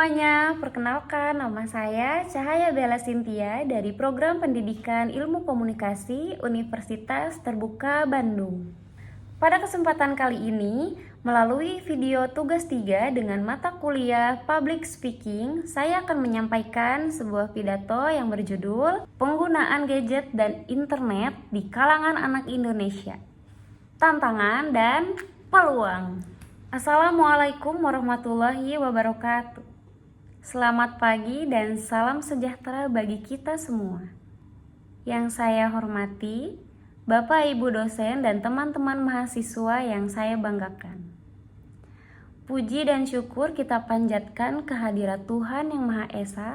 semuanya, perkenalkan nama saya Cahaya Bella Cynthia dari Program Pendidikan Ilmu Komunikasi Universitas Terbuka Bandung. Pada kesempatan kali ini, melalui video tugas 3 dengan mata kuliah Public Speaking, saya akan menyampaikan sebuah pidato yang berjudul Penggunaan Gadget dan Internet di Kalangan Anak Indonesia, Tantangan dan Peluang. Assalamualaikum warahmatullahi wabarakatuh. Selamat pagi dan salam sejahtera bagi kita semua. Yang saya hormati, Bapak Ibu dosen dan teman-teman mahasiswa yang saya banggakan. Puji dan syukur kita panjatkan kehadirat Tuhan Yang Maha Esa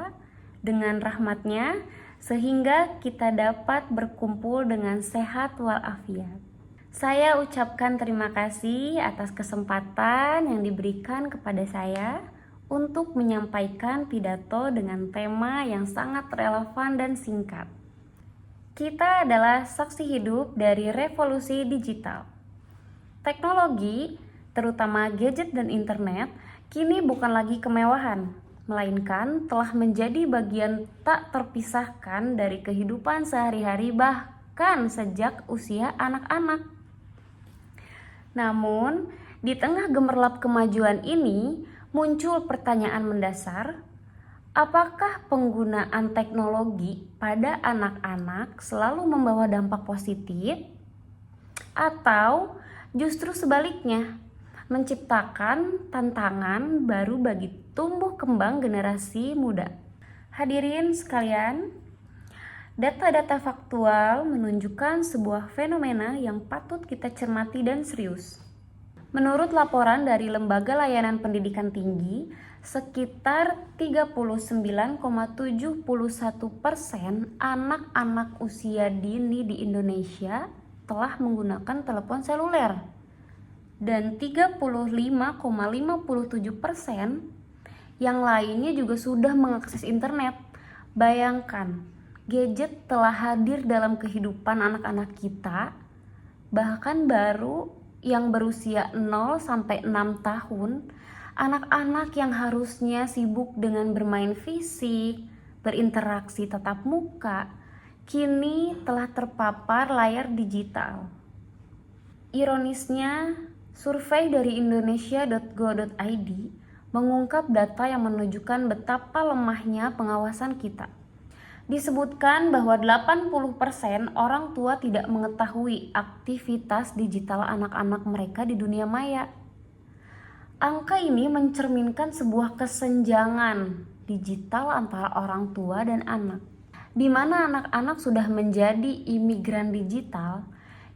dengan rahmat-Nya sehingga kita dapat berkumpul dengan sehat walafiat. Saya ucapkan terima kasih atas kesempatan yang diberikan kepada saya untuk menyampaikan pidato dengan tema yang sangat relevan dan singkat. Kita adalah saksi hidup dari revolusi digital. Teknologi, terutama gadget dan internet, kini bukan lagi kemewahan, melainkan telah menjadi bagian tak terpisahkan dari kehidupan sehari-hari bahkan sejak usia anak-anak. Namun, di tengah gemerlap kemajuan ini, muncul pertanyaan mendasar, apakah penggunaan teknologi pada anak-anak selalu membawa dampak positif? Atau justru sebaliknya, menciptakan tantangan baru bagi tumbuh kembang generasi muda? Hadirin sekalian, data-data faktual menunjukkan sebuah fenomena yang patut kita cermati dan serius. Menurut laporan dari Lembaga Layanan Pendidikan Tinggi, sekitar 39,71% anak-anak usia dini di Indonesia telah menggunakan telepon seluler. Dan 35,57% yang lainnya juga sudah mengakses internet. Bayangkan, gadget telah hadir dalam kehidupan anak-anak kita, bahkan baru yang berusia 0 sampai 6 tahun, anak-anak yang harusnya sibuk dengan bermain fisik, berinteraksi tatap muka, kini telah terpapar layar digital. Ironisnya, survei dari indonesia.go.id mengungkap data yang menunjukkan betapa lemahnya pengawasan kita. Disebutkan bahwa 80% orang tua tidak mengetahui aktivitas digital anak-anak mereka di dunia maya. Angka ini mencerminkan sebuah kesenjangan digital antara orang tua dan anak, di mana anak-anak sudah menjadi imigran digital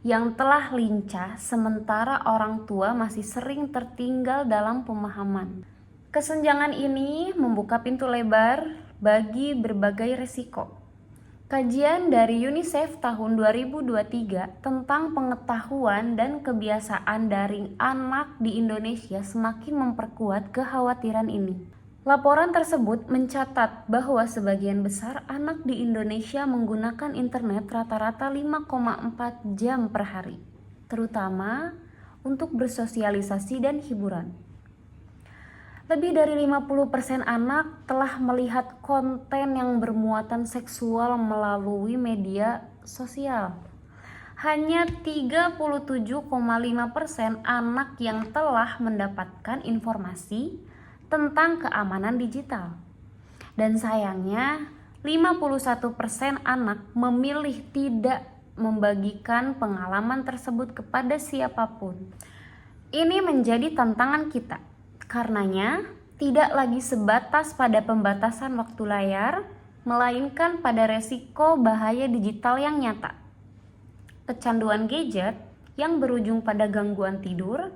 yang telah lincah sementara orang tua masih sering tertinggal dalam pemahaman. Kesenjangan ini membuka pintu lebar bagi berbagai resiko. Kajian dari UNICEF tahun 2023 tentang pengetahuan dan kebiasaan daring anak di Indonesia semakin memperkuat kekhawatiran ini. Laporan tersebut mencatat bahwa sebagian besar anak di Indonesia menggunakan internet rata-rata 5,4 jam per hari, terutama untuk bersosialisasi dan hiburan. Lebih dari 50% anak telah melihat konten yang bermuatan seksual melalui media sosial. Hanya 37,5% anak yang telah mendapatkan informasi tentang keamanan digital. Dan sayangnya, 51% anak memilih tidak membagikan pengalaman tersebut kepada siapapun. Ini menjadi tantangan kita. Karenanya, tidak lagi sebatas pada pembatasan waktu layar, melainkan pada resiko bahaya digital yang nyata. Kecanduan gadget yang berujung pada gangguan tidur,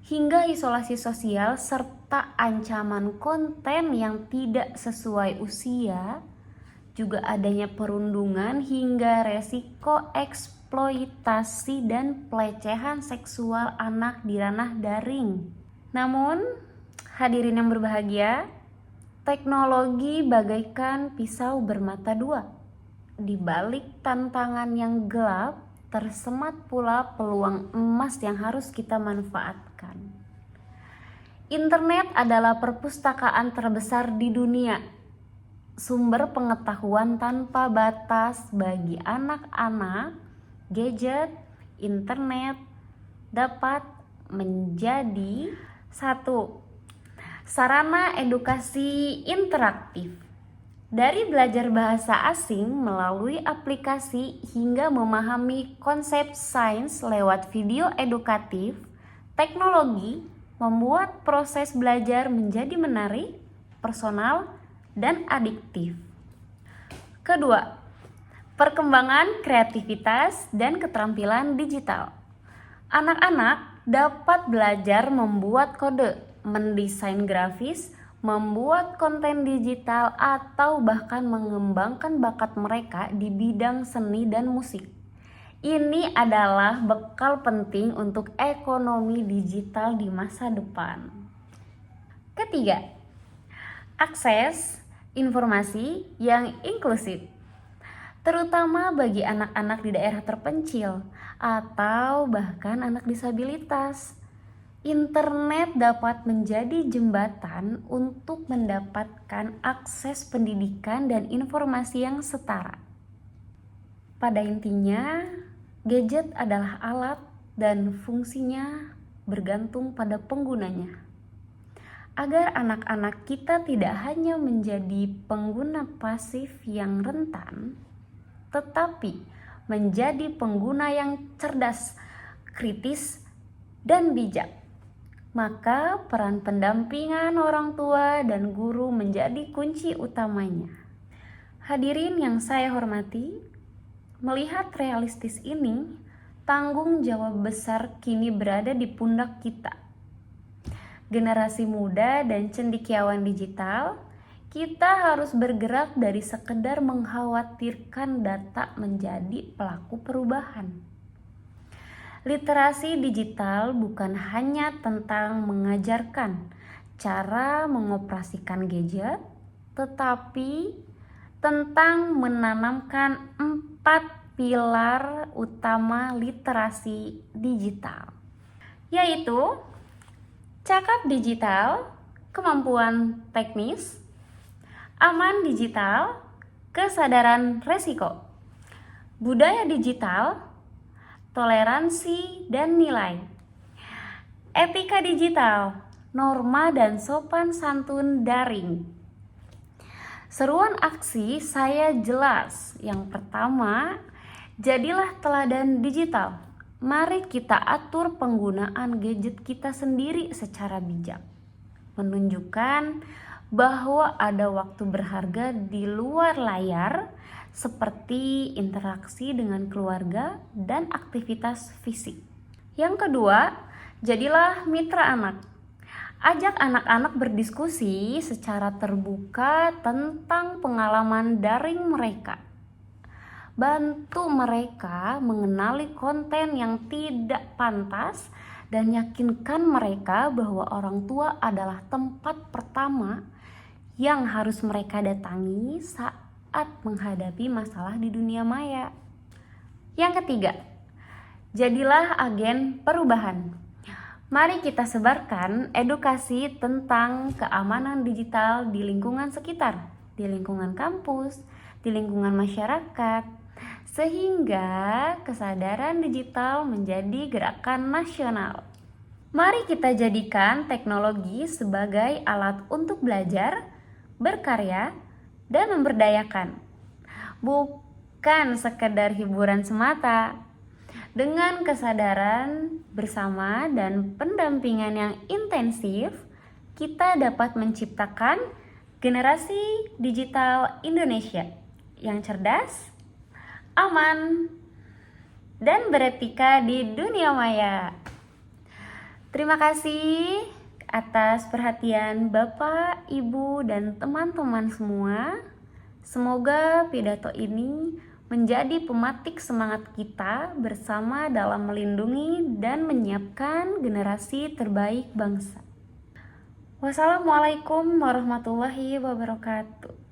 hingga isolasi sosial serta ancaman konten yang tidak sesuai usia, juga adanya perundungan hingga resiko eksploitasi dan pelecehan seksual anak di ranah daring. Namun, hadirin yang berbahagia, teknologi bagaikan pisau bermata dua. Di balik tantangan yang gelap, tersemat pula peluang emas yang harus kita manfaatkan. Internet adalah perpustakaan terbesar di dunia, sumber pengetahuan tanpa batas bagi anak-anak. Gadget internet dapat menjadi satu sarana edukasi interaktif, dari belajar bahasa asing melalui aplikasi hingga memahami konsep sains lewat video edukatif. Teknologi membuat proses belajar menjadi menarik, personal, dan adiktif. Kedua, perkembangan kreativitas dan keterampilan digital. Anak-anak dapat belajar membuat kode, mendesain grafis, membuat konten digital, atau bahkan mengembangkan bakat mereka di bidang seni dan musik. Ini adalah bekal penting untuk ekonomi digital di masa depan. Ketiga, akses informasi yang inklusif, terutama bagi anak-anak di daerah terpencil atau bahkan anak disabilitas. Internet dapat menjadi jembatan untuk mendapatkan akses pendidikan dan informasi yang setara. Pada intinya, gadget adalah alat dan fungsinya bergantung pada penggunanya. Agar anak-anak kita tidak hanya menjadi pengguna pasif yang rentan, tetapi menjadi pengguna yang cerdas, kritis, dan bijak. Maka peran pendampingan orang tua dan guru menjadi kunci utamanya. Hadirin yang saya hormati, melihat realistis ini, tanggung jawab besar kini berada di pundak kita. Generasi muda dan cendekiawan digital, kita harus bergerak dari sekedar mengkhawatirkan data menjadi pelaku perubahan. Literasi digital bukan hanya tentang mengajarkan cara mengoperasikan gadget, tetapi tentang menanamkan 4 pilar utama literasi digital, yaitu cakap digital, kemampuan teknis, aman digital, kesadaran resiko, budaya digital, toleransi dan nilai, etika digital, norma dan sopan santun daring. Seruan aksi saya jelas. Yang pertama, jadilah teladan digital. Mari kita atur penggunaan gadget kita sendiri secara bijak. Menunjukkan bahwa ada waktu berharga di luar layar, seperti interaksi dengan keluarga dan aktivitas fisik. Yang kedua, jadilah mitra anak. Ajak anak-anak berdiskusi secara terbuka tentang pengalaman daring mereka. Bantu mereka mengenali konten yang tidak pantas dan yakinkan mereka bahwa orang tua adalah tempat pertama yang harus mereka datangi saat menghadapi masalah di dunia maya. Yang ketiga, jadilah agen perubahan. Mari kita sebarkan edukasi tentang keamanan digital di lingkungan sekitar, di lingkungan kampus, di lingkungan masyarakat, sehingga kesadaran digital menjadi gerakan nasional. Mari kita jadikan teknologi sebagai alat untuk belajar, berkarya, dan memberdayakan, bukan sekedar hiburan semata. Dengan kesadaran bersama dan pendampingan yang intensif, kita dapat menciptakan generasi digital Indonesia yang cerdas, aman, dan beretika di dunia maya. Terima kasih atas perhatian Bapak, Ibu, dan teman-teman semua. Semoga pidato ini menjadi pematik semangat kita bersama dalam melindungi dan menyiapkan generasi terbaik bangsa. Wassalamualaikum warahmatullahi wabarakatuh.